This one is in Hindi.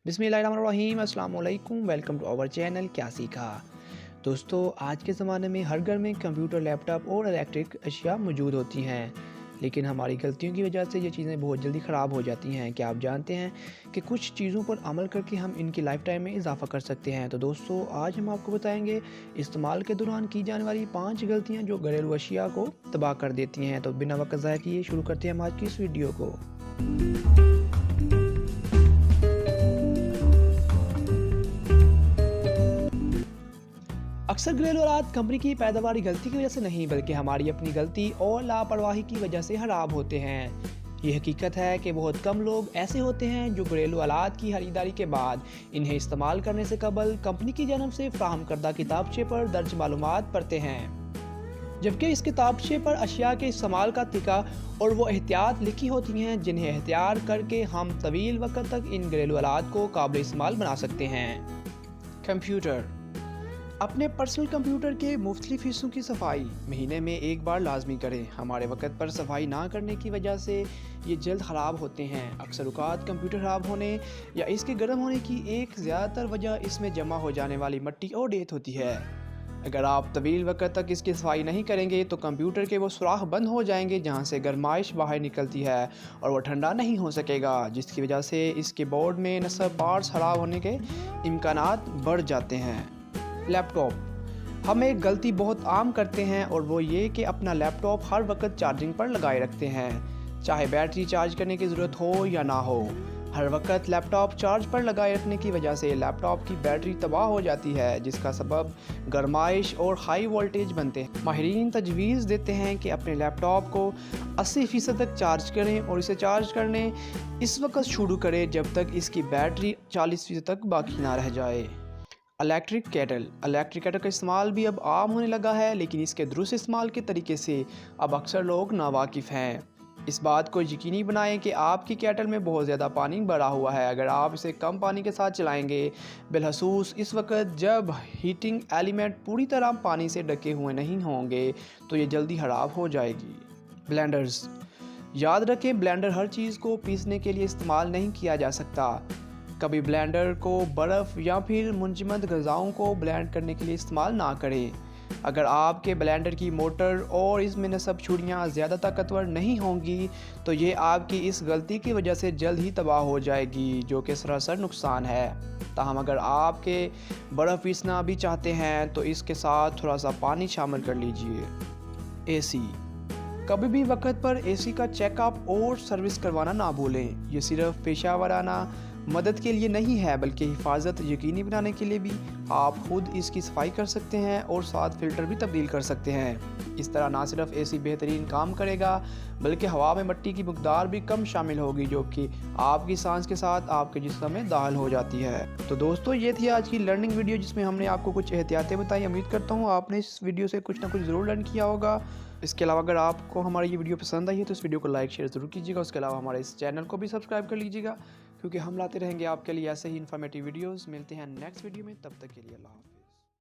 बिस्मिल्लाहिर्रहमानिर्रहीम, अस्सलाम वालेकुम। वेलकम टू आवर चैनल क्या सीखा। दोस्तों, आज के ज़माने में हर घर में कंप्यूटर, लैपटॉप और इलेक्ट्रिक अशिया मौजूद होती हैं, लेकिन हमारी गलतियों की वजह से ये चीज़ें बहुत जल्दी ख़राब हो जाती हैं। क्या आप जानते हैं कि कुछ चीज़ों पर अमल करके हम इनकी लाइफ टाइम में इजाफ़ा कर सकते हैं। तो दोस्तों, आज हम आपको बताएंगे इस्तेमाल के दौरान की जाने वाली 5 गलतियाँ जो घरेलू अशिया को तबाह कर देती हैं। तो बिना वक्त ज़ाया किए शुरू करते हैं हम आज की इस वीडियो को। अक्सर घरेलू आलात कंपनी की पैदावारी गलती की वजह से नहीं, बल्कि हमारी अपनी गलती और लापरवाही की वजह से खराब होते हैं। ये हकीकत है कि बहुत कम लोग ऐसे होते हैं जो घरेलू आलात की खरीदारी के बाद इन्हें इस्तेमाल करने से कबल कंपनी की जानब से फ्राहम करदा किताबचे पर दर्ज मालूमात पढ़ते हैं, जबकि इस किताबचे पर अशिया के इस्तेमाल का तरीका और वो एहतियात लिखी होती हैं जिन्हें एहतियार करके हम तवील वक्त तक इन घरेलू आलात को काबिल इस्तेमाल बना सकते हैं। कंप्यूटर। अपने पर्सनल कंप्यूटर के मुख्तलिफ हिस्सों की सफाई महीने में एक बार लाजमी करें। हमारे वक्त पर सफाई ना करने की वजह से ये जल्द ख़राब होते हैं। अक्सर औक़ात कंप्यूटर ख़राब होने या इसके गर्म होने की एक ज़्यादातर वजह इसमें जमा हो जाने वाली मिट्टी और रेत होती है। अगर आप तवील वक्त तक इसकी सफाई नहीं करेंगे तो कंप्यूटर के वो सुराख बंद हो जाएंगे जहाँ से गर्माइश बाहर निकलती है और वो ठंडा नहीं हो सकेगा, जिसकी वजह से इसके बोर्ड में नस्ब पार्ट्स ख़राब होने के इम्कानात बढ़ जाते हैं। लैपटॉप। हम एक गलती बहुत आम करते हैं और वो ये कि अपना लैपटॉप हर वक्त चार्जिंग पर लगाए रखते हैं, चाहे बैटरी चार्ज करने की ज़रूरत हो या ना हो। हर वक्त लैपटॉप चार्ज पर लगाए रखने की वजह से लैपटॉप की बैटरी तबाह हो जाती है, जिसका सबब गर्माइश और हाई वोल्टेज बनते हैं। माहिरीन तजवीज़ देते हैं कि अपने लैपटॉप को 80% तक चार्ज करें और इसे चार्ज करने इस वक्त शुरू करें जब तक इसकी बैटरी 40% तक बाकी ना रह जाए। इलेक्ट्रिक केटल का इस्तेमाल भी अब आम होने लगा है, लेकिन इसके दुरुस्त इस्तेमाल के तरीके से अब अक्सर लोग नावाकिफ़ हैं। इस बात को यकीनी बनाएं कि आपकी केटल में बहुत ज़्यादा पानी भरा हुआ है। अगर आप इसे कम पानी के साथ चलाएंगे, बिलखसूस इस वक्त जब हीटिंग एलिमेंट पूरी तरह पानी से ढके हुए नहीं होंगे, तो ये जल्दी ख़राब हो जाएगी। ब्लेंडर्स। याद रखें, ब्लेंडर हर चीज़ को पीसने के लिए इस्तेमाल नहीं किया जा सकता। कभी ब्लेंडर को बर्फ़ या फिर मुंजमद ग़िज़ाओं को ब्लेंड करने के लिए इस्तेमाल ना करें। अगर आपके ब्लेंडर की मोटर और इसमें नस्ब छुरियाँ ज़्यादा ताकतवर नहीं होंगी तो ये आपकी इस गलती की वजह से जल्द ही तबाह हो जाएगी, जो कि सरासर नुकसान है। ताहम अगर आपके बर्फ़ पीसना भी चाहते हैं तो इसके साथ थोड़ा सा पानी शामिल कर लीजिए। एसी। कभी भी वक्त पर एसी का चेकअप और सर्विस करवाना ना भूलें। ये सिर्फ पेशावराना मदद के लिए नहीं है, बल्कि हिफाजत यकीनी बनाने के लिए भी आप खुद इसकी सफाई कर सकते हैं और साथ फ़िल्टर भी तब्दील कर सकते हैं। इस तरह ना सिर्फ एसी बेहतरीन काम करेगा, बल्कि हवा में मिट्टी की मकदार भी कम शामिल होगी, जो कि आपकी सांस के साथ आपके जिस्म में दाखिल हो जाती है। तो दोस्तों, ये थी आज की लर्निंग वीडियो जिसमें हमने आपको कुछ एहतियातें बताई। उम्मीद करता हूँ आपने इस वीडियो से कुछ ना कुछ ज़रूर लर्न किया होगा। इसके अलावा अगर आपको हमारी ये वीडियो पसंद आई है तो इस वीडियो को लाइक शेयर ज़रूर कीजिएगा। उसके अलावा हमारे इस चैनल को भी सब्सक्राइब कर लीजिएगा, क्योंकि हम लाते रहेंगे आपके लिए ऐसे ही इन्फॉर्मेटिव वीडियोस। मिलते हैं नेक्स्ट वीडियो में, तब तक के लिए अल्लाह हाफ़िज़।